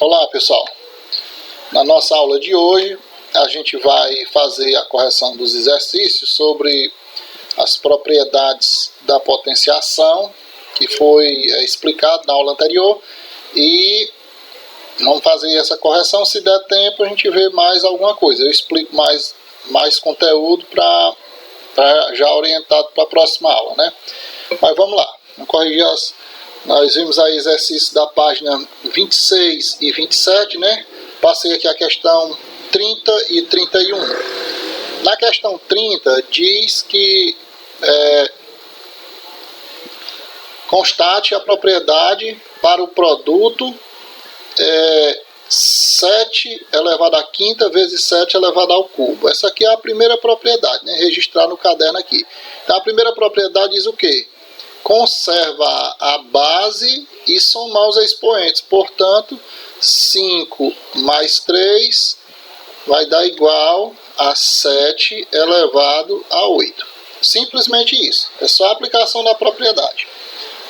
Olá pessoal, na nossa aula de hoje a gente vai fazer a correção dos exercícios sobre as propriedades da potenciação que foi explicado na aula anterior e vamos fazer essa correção. Se der tempo a gente vê mais alguma coisa, eu explico mais conteúdo para já orientado para a próxima aula, né? Mas vamos lá, vamos corrigir nós vimos aí exercício da página 26 e 27, né? Passei aqui a questão 30 e 31. Na questão 30 diz que constate a propriedade para o produto 7 elevado à quinta vezes 7 elevado ao cubo. Essa aqui é a primeira propriedade, né? Registrar no caderno aqui. Então a primeira propriedade diz o quê? Conserva a base e somar os expoentes. Portanto, 5 mais 3 vai dar igual a 7 elevado a 8. Simplesmente isso. É só a aplicação da propriedade.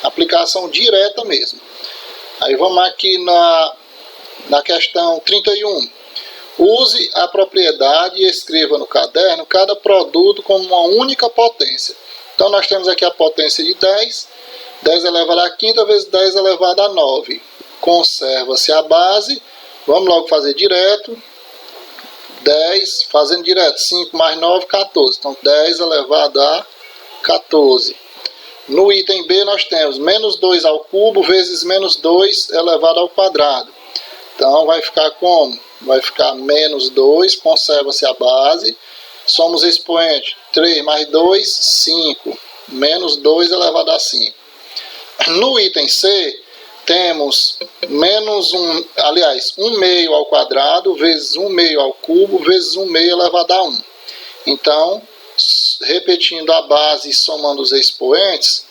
Aplicação direta mesmo. Aí vamos aqui na questão 31. Use a propriedade e escreva no caderno cada produto como uma única potência. Então nós temos aqui a potência de 10, 10 elevado à quinta vezes 10 elevado a 9. Conserva-se a base, vamos logo fazer direto. 10, fazendo direto, 5 mais 9, 14. Então 10 elevado a 14. No item B nós temos menos 2 ao cubo vezes menos 2 elevado ao quadrado. Então vai ficar como? Vai ficar menos 2, conserva-se a base. Somos expoente, 3 mais 2, 5, menos 2 elevado a 5. No item C, temos menos 1, aliás, 1 meio ao quadrado, vezes 1 meio ao cubo, vezes 1 meio elevado a 1. Então, repetindo a base e somando os expoentes,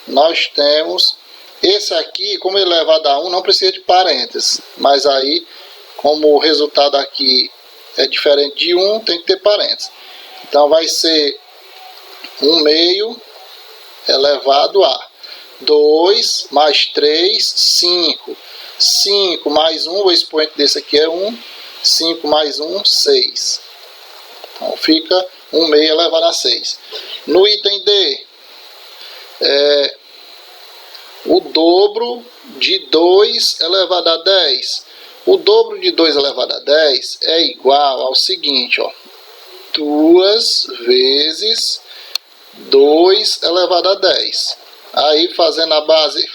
nós temos, esse aqui, como ele é elevado a 1, não precisa de parênteses, mas aí, como o resultado aqui é diferente de 1, tem que ter parênteses. Então vai ser 1 meio elevado a 2 mais 3, 5. 5 mais 1, o expoente desse aqui é 1. 5 mais 1, 6. Então fica 1 meio elevado a 6. No item D, o dobro de 2 elevado a 10. O dobro de 2 elevado a 10 é igual ao seguinte, ó. 2 vezes 2 elevado a 10. Aí fazendo a base,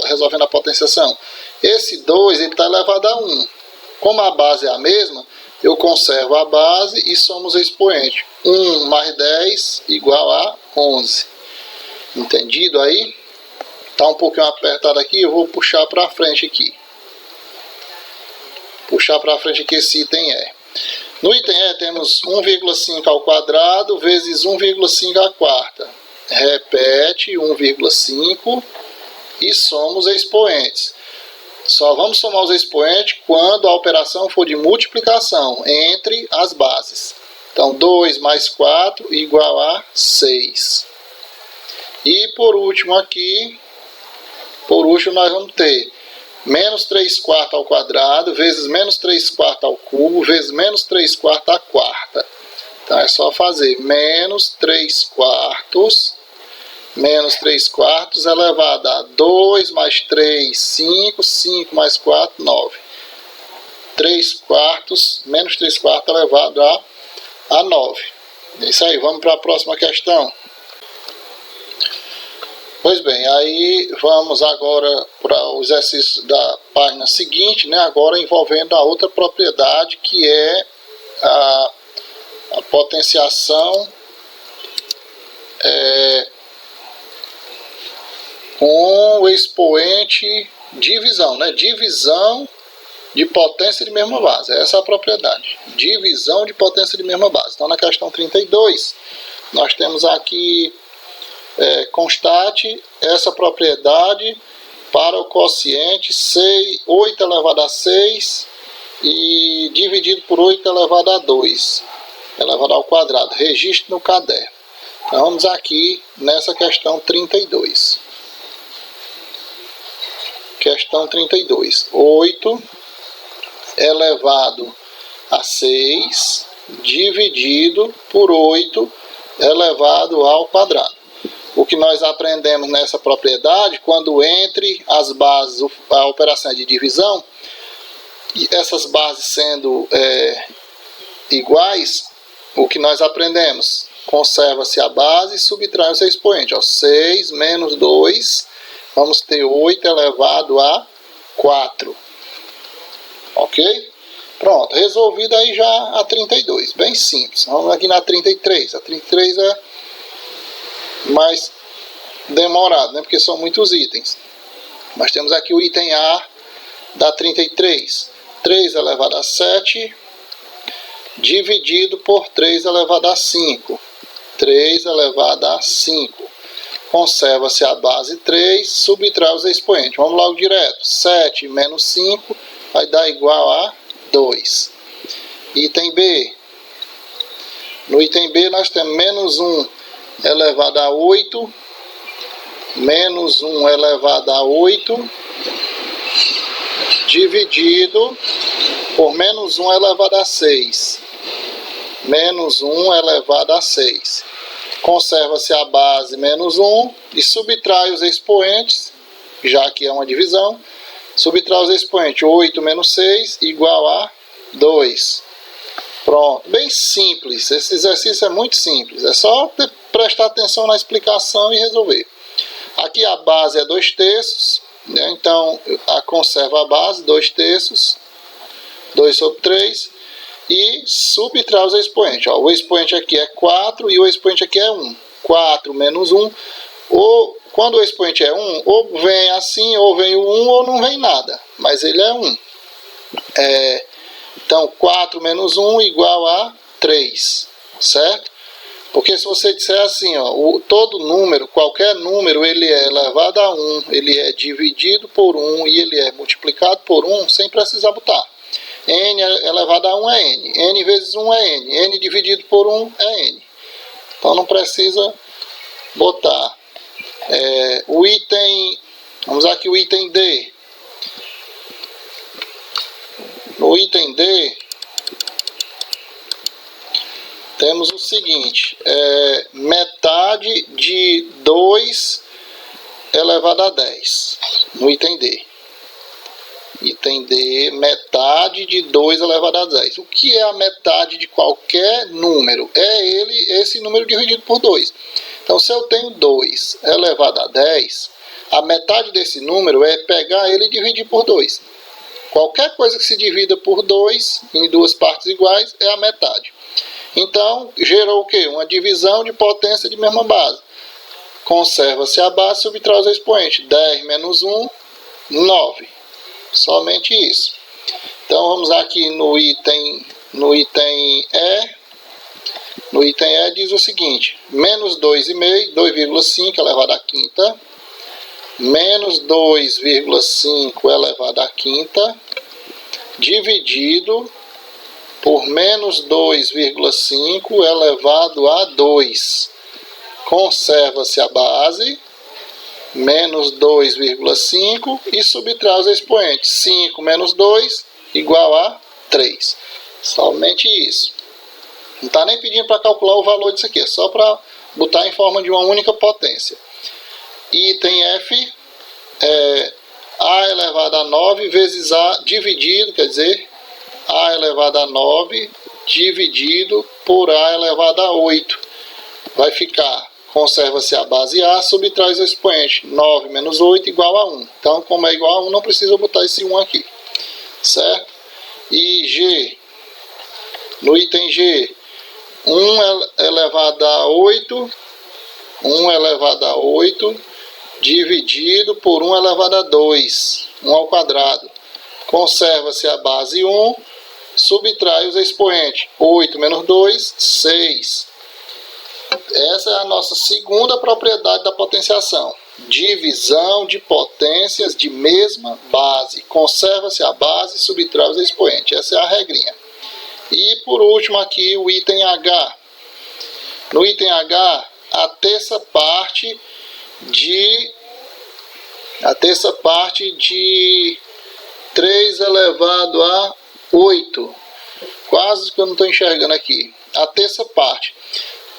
resolvendo a potenciação. Esse 2 está elevado a 1. Como a base é a mesma, eu conservo a base e somos expoente. 1 mais 10 igual a 11. Entendido aí? Está um pouquinho apertado aqui, eu vou puxar para frente aqui. Puxar para frente aqui esse item é. No item E temos 1,5 ao quadrado vezes 1,5 à quarta. Repete 1,5 e soma os expoentes. Só vamos somar os expoentes quando a operação for de multiplicação entre as bases. Então 2 mais 4 igual a 6. E por último aqui, nós vamos ter menos 3 quartos ao quadrado, vezes menos 3 quartos ao cubo, vezes menos 3 quartos à quarta. Então é só fazer menos 3 quartos elevado a 2 mais 3, 5, 5 mais 4, 9. 3 quartos, menos 3 quartos elevado a 9. É isso aí, vamos para a próxima questão. Pois bem, aí vamos agora para o exercício da página seguinte, né? Agora envolvendo a outra propriedade que é a potenciação com o expoente divisão, né? Divisão de potência de mesma base. Essa é a propriedade. Divisão de potência de mesma base. Então na questão 32, nós temos aqui constate essa propriedade para o quociente 8 elevado a 6 e dividido por 8 elevado a 2 elevado ao quadrado. Registre no caderno. Então vamos aqui nessa questão 32. Questão 32. 8 elevado a 6 dividido por 8 elevado ao quadrado. O que nós aprendemos nessa propriedade, quando entre as bases, a operação de divisão, e essas bases sendo iguais, o que nós aprendemos? Conserva-se a base e subtrai o seu expoente. 6 menos 2, vamos ter 8 elevado a 4. Ok? Pronto, resolvido aí já a 32. Bem simples. Vamos aqui na 33. A 33 é mais demorado, né? Porque são muitos itens. Mas temos aqui o item A da 33. 3 elevado a 7 dividido por 3 elevado a 5. 3 elevado a 5. Conserva-se a base 3, subtrai os expoentes. Vamos logo direto. 7 menos 5 vai dar igual a 2. Item B. No item B nós temos menos 1 elevado a 8. Menos 1 elevado a 8 dividido por menos 1 elevado a 6. Menos 1 elevado a 6. Conserva-se a base menos 1 e subtrai os expoentes, já que é uma divisão. Subtrai os expoentes. 8 menos 6 igual a 2. Pronto. Bem simples. Esse exercício é muito simples. É só prestar atenção na explicação e resolver. Aqui a base é 2/3. Né? Então, conserva a base, 2/3. 2 sobre 3. E subtrai os expoentes. Ó, o expoente aqui é 4 e o expoente aqui é 1. 4 menos 1. Ou, quando o expoente é 1, ou vem assim, ou vem o 1, ou não vem nada. Mas ele é 1. Então, 4 menos 1 igual a 3. Certo? Porque se você disser assim, ó, todo número, qualquer número, ele é elevado a 1, ele é dividido por 1 e ele é multiplicado por 1 sem precisar botar. N elevado a 1 é N. N vezes 1 é N. N dividido por 1 é N. Então não precisa botar. O item... Vamos aqui o item D. No item D, temos o seguinte. Metade de 2 elevado a 10. No item D. Item D, metade de 2 elevado a 10. O que é a metade de qualquer número? É esse número dividido por 2. Então, se eu tenho 2 elevado a 10, a metade desse número é pegar ele e dividir por 2. Qualquer coisa que se divida por 2 em duas partes iguais é a metade. Então, gerou o quê? Uma divisão de potência de mesma base. Conserva-se a base, subtrai os expoentes. 10 menos 1, 9. Somente isso. Então vamos aqui no item E. No item E diz o seguinte: menos 2,5, 2,5 elevado à quinta, menos 2,5 elevado à quinta, dividido por menos 2,5 elevado a 2. Conserva-se a base, menos 2,5 e subtrai os expoentes. 5 menos 2 igual a 3. Somente isso. Não está nem pedindo para calcular o valor disso aqui, é só para botar em forma de uma única potência. Item F é A elevado a 9 vezes A dividido, quer dizer, A elevado a 9 dividido por A elevado a 8. Vai ficar, conserva-se a base A, subtrai os expoentes. 9 menos 8 igual a 1. Então, como é igual a 1, não precisa botar esse 1 aqui. Certo? E G, no item G, 1 elevado a 8, 1 elevado a 8, dividido por 1 elevado a 2, 1 ao quadrado. Conserva-se a base 1, subtrai os expoentes. 8 menos 2, 6. Essa é a nossa segunda propriedade da potenciação. Divisão de potências de mesma base. Conserva-se a base e subtrai os expoentes. Essa é a regrinha. E por último aqui o item H. No item H, a terça parte de 3 elevado a 8. Quase que eu não estou enxergando aqui. A terça parte.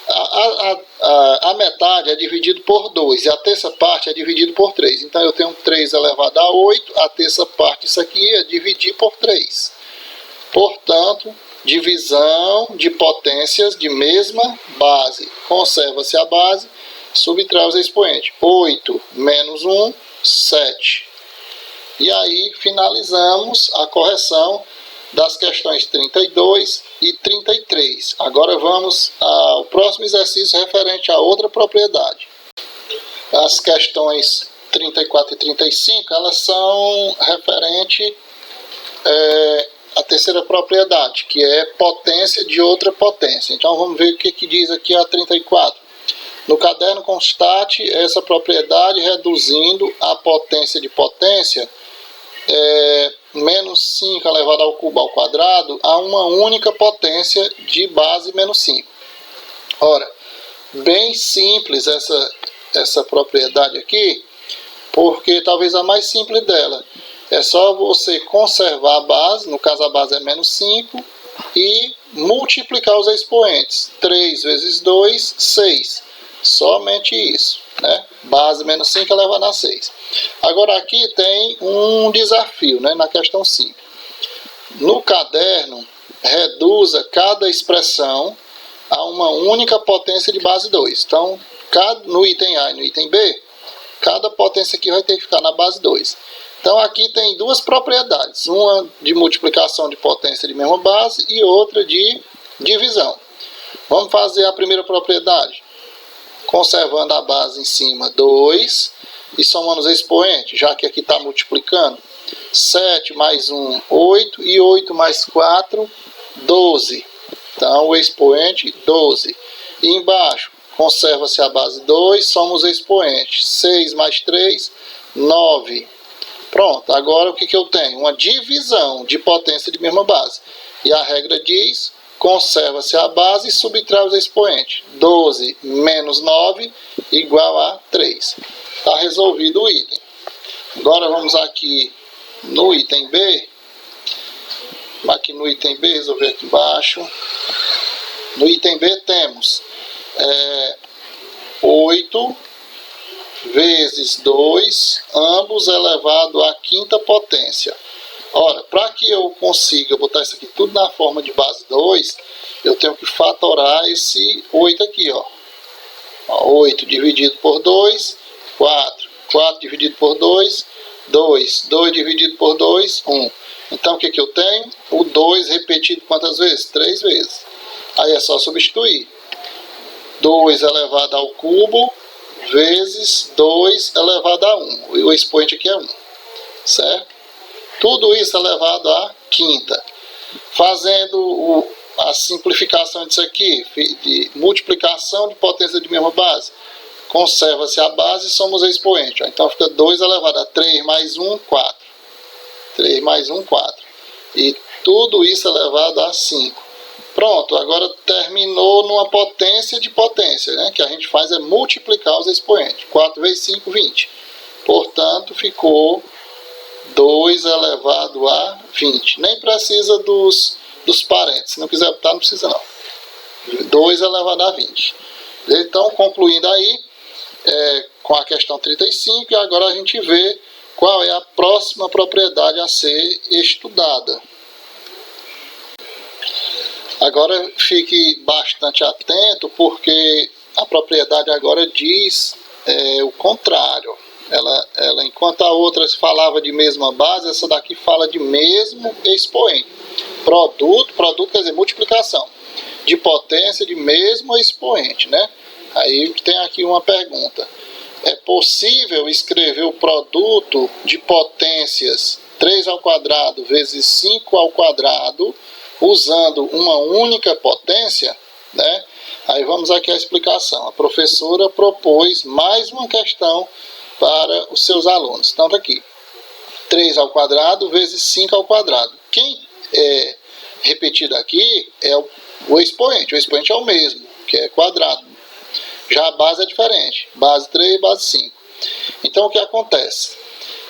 A metade é dividido por 2 e a terça parte é dividido por 3. Então eu tenho 3 elevado a 8, a terça parte disso aqui é dividir por 3. Portanto, divisão de potências de mesma base. Conserva-se a base, subtrai os expoentes. 8 menos 1, 7. E aí finalizamos a correção das questões 32 e 33. Agora vamos ao próximo exercício referente a outra propriedade. As questões 34 e 35, elas são referentes à terceira propriedade, que é potência de outra potência. Então vamos ver o que diz aqui a 34. No caderno constate essa propriedade reduzindo a potência de potência menos 5 elevado ao cubo ao quadrado a uma única potência de base menos 5. Ora, bem simples essa propriedade aqui, porque talvez a mais simples dela. É só você conservar a base, no caso a base é menos 5, e multiplicar os expoentes. 3 vezes 2, 6. Somente isso, né? Base menos 5 elevado a 6. Agora aqui tem um desafio, né, na questão 5. No caderno, reduza cada expressão a uma única potência de base 2. Então, no item A e no item B, cada potência aqui vai ter que ficar na base 2. Então aqui tem duas propriedades, uma de multiplicação de potência de mesma base e outra de divisão. Vamos fazer a primeira propriedade. Conservando a base em cima, 2, e somando os expoentes, já que aqui está multiplicando. 7 mais 1, 8, e 8 mais 4, 12. Então, o expoente, 12. E embaixo, conserva-se a base 2, somos os expoentes. 6 mais 3, 9. Pronto, agora o que eu tenho? Uma divisão de potência de mesma base. E a regra diz: conserva-se a base e subtrai os expoentes. 12 menos 9 igual a 3. Está resolvido o item. Agora vamos aqui no item B. Aqui no item B, resolver aqui embaixo. No item B temos 8 vezes 2, ambos elevado à quinta potência. Ora, para que eu consiga botar isso aqui tudo na forma de base 2, eu tenho que fatorar esse 8 aqui, ó. 8 dividido por 2, 4. 4 dividido por 2, 2. 2 dividido por 2, 1. Então, o que eu tenho? O 2 repetido quantas vezes? 3 vezes. Aí é só substituir. 2 elevado ao cubo vezes 2 elevado a 1. O expoente aqui é 1. Certo? Tudo isso elevado à quinta. Fazendo a simplificação disso aqui, de multiplicação de potência de mesma base, conserva-se a base e somos expoente. Então fica 2 elevado a 3 mais 1, 4. 3 mais 1, 4. E tudo isso elevado a 5. Pronto, agora terminou numa potência de potência, né? Que a gente faz é multiplicar os expoentes. 4 vezes 5, 20. Portanto, ficou 2 elevado a 20. Nem precisa dos parênteses. Se não quiser botar, não precisa não. 2 elevado a 20. Então, concluindo aí, com a questão 35, e agora a gente vê qual é a próxima propriedade a ser estudada. Agora fique bastante atento, porque a propriedade agora diz o contrário. Ela, enquanto a outra falava de mesma base, essa daqui fala de mesmo expoente. Produto quer dizer multiplicação de potência de mesmo expoente, né? Aí tem aqui uma pergunta. É possível escrever o produto de potências 3 ao quadrado vezes 5 ao quadrado usando uma única potência, né? Aí vamos aqui à explicação. A professora propôs mais uma questão para os seus alunos. Então, tá aqui. 3 ao quadrado vezes 5 ao quadrado. Quem é repetido aqui é o expoente. O expoente é o mesmo, que é quadrado. Já a base é diferente. Base 3, base 5. Então, o que acontece?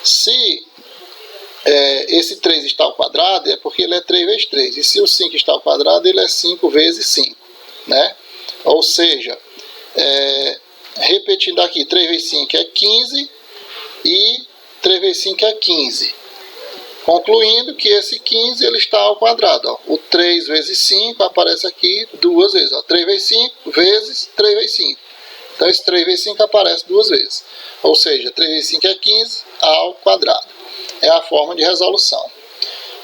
Se esse 3 está ao quadrado, é porque ele é 3 vezes 3. E se o 5 está ao quadrado, ele é 5 vezes 5, né? Ou seja, repetindo aqui, 3 vezes 5 é 15 e 3 vezes 5 é 15. Concluindo que esse 15 ele está ao quadrado. Ó. O 3 vezes 5 aparece aqui duas vezes. Ó. 3 vezes 5 vezes 3 vezes 5. Então esse 3 vezes 5 aparece duas vezes. Ou seja, 3 vezes 5 é 15 ao quadrado. É a forma de resolução.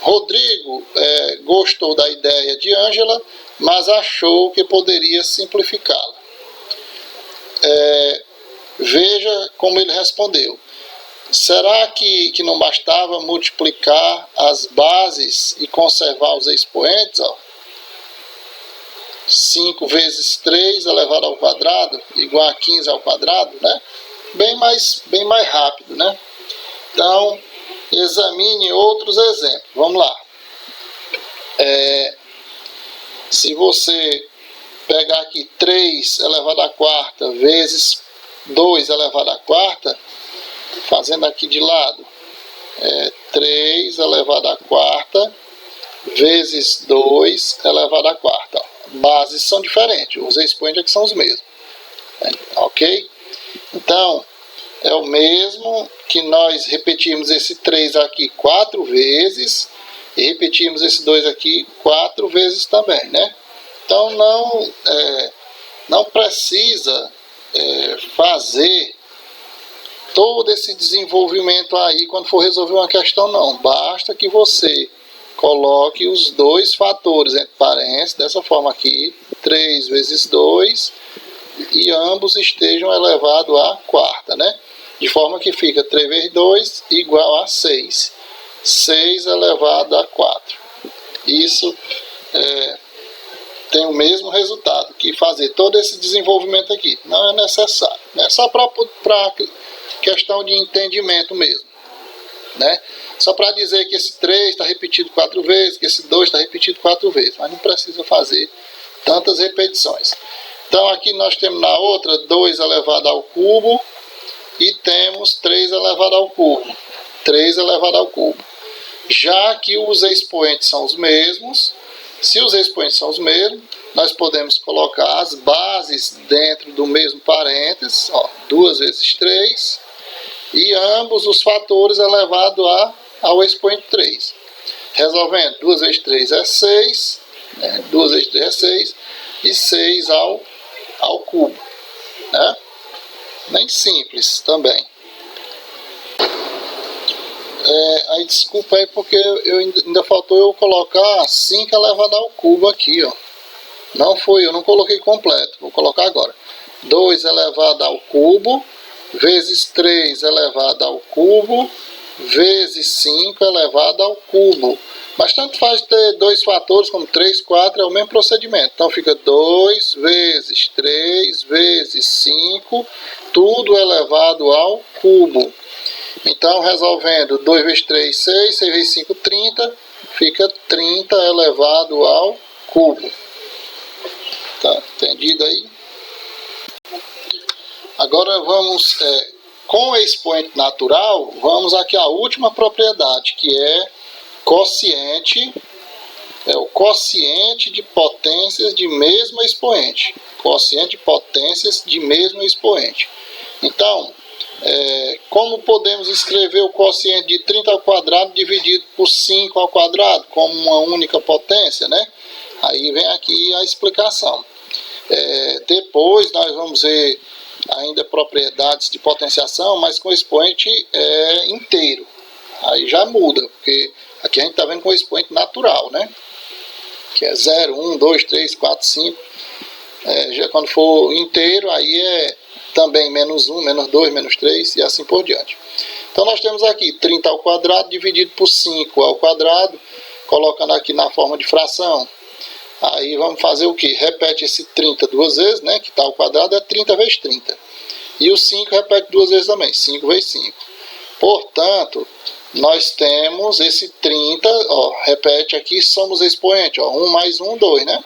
Rodrigo gostou da ideia de Ângela, mas achou que poderia simplificá-la. Veja como ele respondeu. Será que não bastava multiplicar as bases e conservar os expoentes? Ó? 5 vezes 3 elevado ao quadrado igual a 15 ao quadrado, né? Bem mais rápido, né? Então, examine outros exemplos. Vamos lá. Se você pegar aqui 3 elevado à quarta vezes 2 elevado à quarta, fazendo aqui de lado, 3 elevado à quarta vezes 2 elevado à quarta. Bases são diferentes, os expoentes aqui são os mesmos. Ok? Então, é o mesmo que nós repetimos esse 3 aqui 4 vezes e repetimos esse 2 aqui 4 vezes também, né? Então, não precisa fazer todo esse desenvolvimento aí quando for resolver uma questão, não. Basta que você coloque os dois fatores entre parênteses, dessa forma aqui, 3 vezes 2, e ambos estejam elevados à quarta, né? De forma que fica 3 vezes 2 igual a 6. 6 elevado a 4. Isso tem o mesmo resultado que fazer todo esse desenvolvimento aqui. Não é necessário. É só para questão de entendimento mesmo, né? Só para dizer que esse 3 está repetido 4 vezes, que esse 2 está repetido 4 vezes, mas não precisa fazer tantas repetições. Então aqui nós temos na outra 2 elevado ao cubo e temos 3 elevado ao cubo. 3 elevado ao cubo. Já que os expoentes são os mesmos, se os expoentes são os mesmos, nós podemos colocar as bases dentro do mesmo parênteses, ó, 2 vezes 3, e ambos os fatores elevados ao expoente 3. Resolvendo, 2 vezes 3 é 6, 2 vezes 3 é 6, e 6 ao cubo. Né? Bem simples também. Aí desculpa aí porque ainda faltou eu colocar 5 elevado ao cubo aqui, ó. Não foi, eu não coloquei completo, vou colocar agora. 2 elevado ao cubo, vezes 3 elevado ao cubo, vezes 5 elevado ao cubo. Mas tanto faz ter dois fatores como 3, 4, é o mesmo procedimento. Então fica 2 vezes 3 vezes 5, tudo elevado ao cubo. Então, resolvendo 2 vezes 3, 6, 6 vezes 5, 30, fica 30 elevado ao cubo. Tá entendido aí? Agora vamos, com o expoente natural, vamos aqui à última propriedade, que é quociente, o quociente de potências de mesmo expoente. Quociente de potências de mesmo expoente. Então, como podemos escrever o quociente de 30 ao quadrado dividido por 5 ao quadrado como uma única potência, né? Aí vem aqui a explicação. Depois nós vamos ver ainda propriedades de potenciação, mas com expoente inteiro. Aí já muda, porque aqui a gente está vendo com expoente natural, né? Que é 0, 1, 2, 3, 4, 5. Já quando for inteiro, aí também menos 1, menos 2, menos 3 e assim por diante. Então nós temos aqui 30 ao quadrado dividido por 5 ao quadrado, colocando aqui na forma de fração. Aí vamos fazer o que? Repete esse 30 duas vezes, né? Que está ao quadrado é 30 vezes 30. E o 5 repete duas vezes também, 5 vezes 5. Portanto, nós temos esse 30, ó, repete aqui, somos expoente, ó, 1 mais 1, 2, né?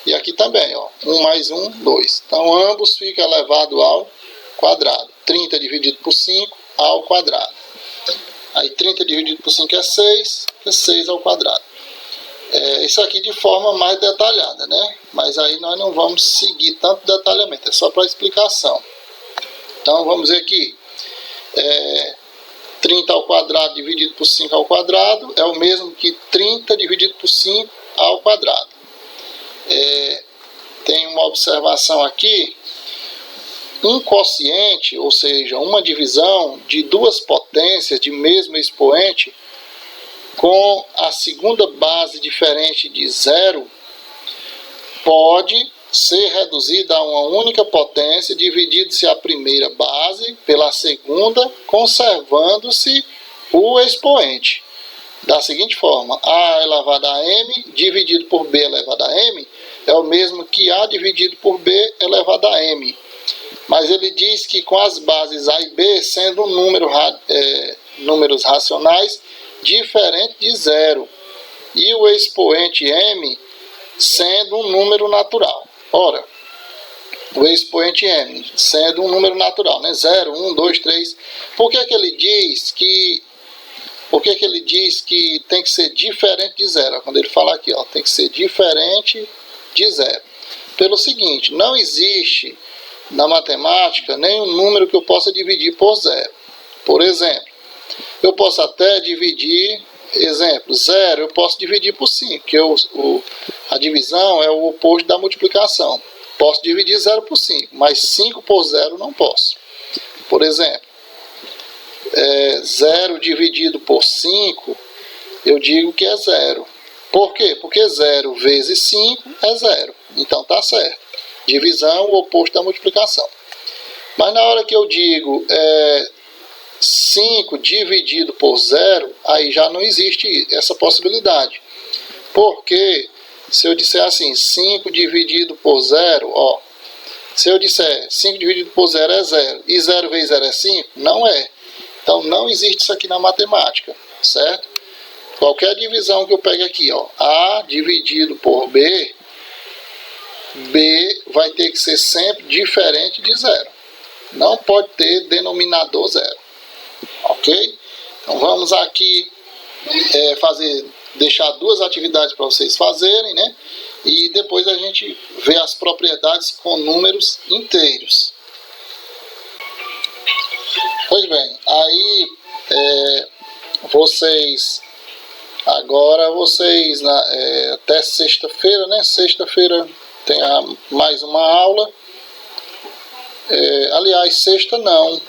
E aqui também, ó, 1 mais 1, 2. Então, ambos ficam elevados ao quadrado. 30 dividido por 5 ao quadrado. Aí 30 dividido por 5 é 6 ao quadrado. Isso aqui de forma mais detalhada, né? Mas aí nós não vamos seguir tanto detalhamento, é só para explicação. Então vamos ver aqui. 30 ao quadrado dividido por 5 ao quadrado é o mesmo que 30 dividido por 5 ao quadrado. Tem uma observação aqui. Um quociente, ou seja, uma divisão de duas potências de mesmo expoente com a segunda base diferente de zero pode ser reduzida a uma única potência, dividindo-se a primeira base pela segunda, conservando-se o expoente. Da seguinte forma, A elevado a M dividido por B elevado a M é o mesmo que A dividido por B elevado a M. Mas ele diz que com as bases A e B sendo números racionais diferentes de zero e o expoente M sendo um número natural. Ora, o expoente M sendo um número natural, né? 0, 1, 2, 3. Por que ele diz que tem que ser diferente de zero? Quando ele fala aqui, ó, tem que ser diferente de zero. Pelo seguinte, não existe na matemática nenhum número que eu possa dividir por zero. Por exemplo, eu posso até dividir, exemplo, 0 eu posso dividir por 5, que a divisão é o oposto da multiplicação. Posso dividir 0 por 5, mas 5 por 0 não posso. Por exemplo, 0 dividido por 5, eu digo que é 0. Por quê? Porque 0 vezes 5 é 0. Então está certo. Divisão, o oposto da multiplicação. Mas na hora que eu digo 5 dividido por 0, aí já não existe essa possibilidade. Porque se eu disser assim, 5 dividido por 0, ó, se eu disser 5 dividido por 0 é 0, e 0 vezes 0 é 5, não é. Então não existe isso aqui na matemática, certo? Qualquer divisão que eu pegue aqui, ó, A dividido por B, B vai ter que ser sempre diferente de 0. Não pode ter denominador 0. Ok? Então vamos aqui deixar duas atividades para vocês fazerem, né? E depois a gente vê as propriedades com números inteiros. Pois bem, aí vocês até sexta-feira, né? Sexta-feira tem mais uma aula. Aliás, sexta não,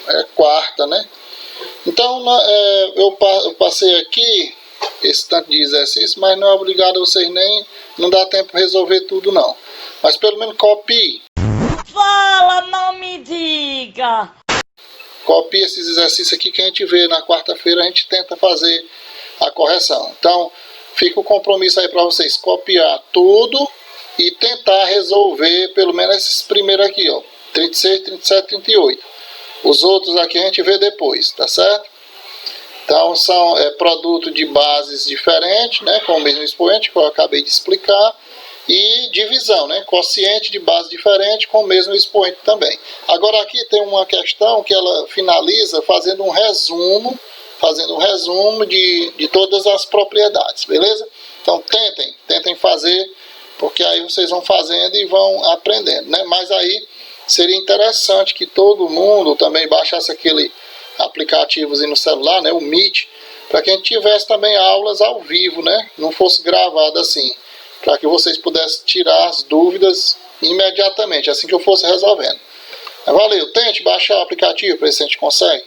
é quarta, né? Então eu passei aqui esse tanto de exercício, mas não é obrigado a vocês não dá tempo de resolver tudo não. Mas pelo menos copie. Fala, não me diga! Copie esses exercícios aqui que a gente vê na quarta-feira, a gente tenta fazer a correção. Então, fica o compromisso aí para vocês copiar tudo e tentar resolver pelo menos esses primeiros aqui, ó, 36, 37, 38. Os outros aqui a gente vê depois, tá certo? Então são produto de bases diferentes, né, com o mesmo expoente que eu acabei de explicar, e divisão, né, quociente de base diferente com o mesmo expoente também. Agora aqui tem uma questão que ela finaliza fazendo um resumo de todas as propriedades, beleza? Então tentem fazer, porque aí vocês vão fazendo e vão aprendendo, né? Mas aí seria interessante que todo mundo também baixasse aquele aplicativozinho no celular, né, o Meet, para que a gente tivesse também aulas ao vivo, né, não fosse gravado assim, para que vocês pudessem tirar as dúvidas imediatamente, assim que eu fosse resolvendo. Valeu, tente baixar o aplicativo para ver se a gente consegue.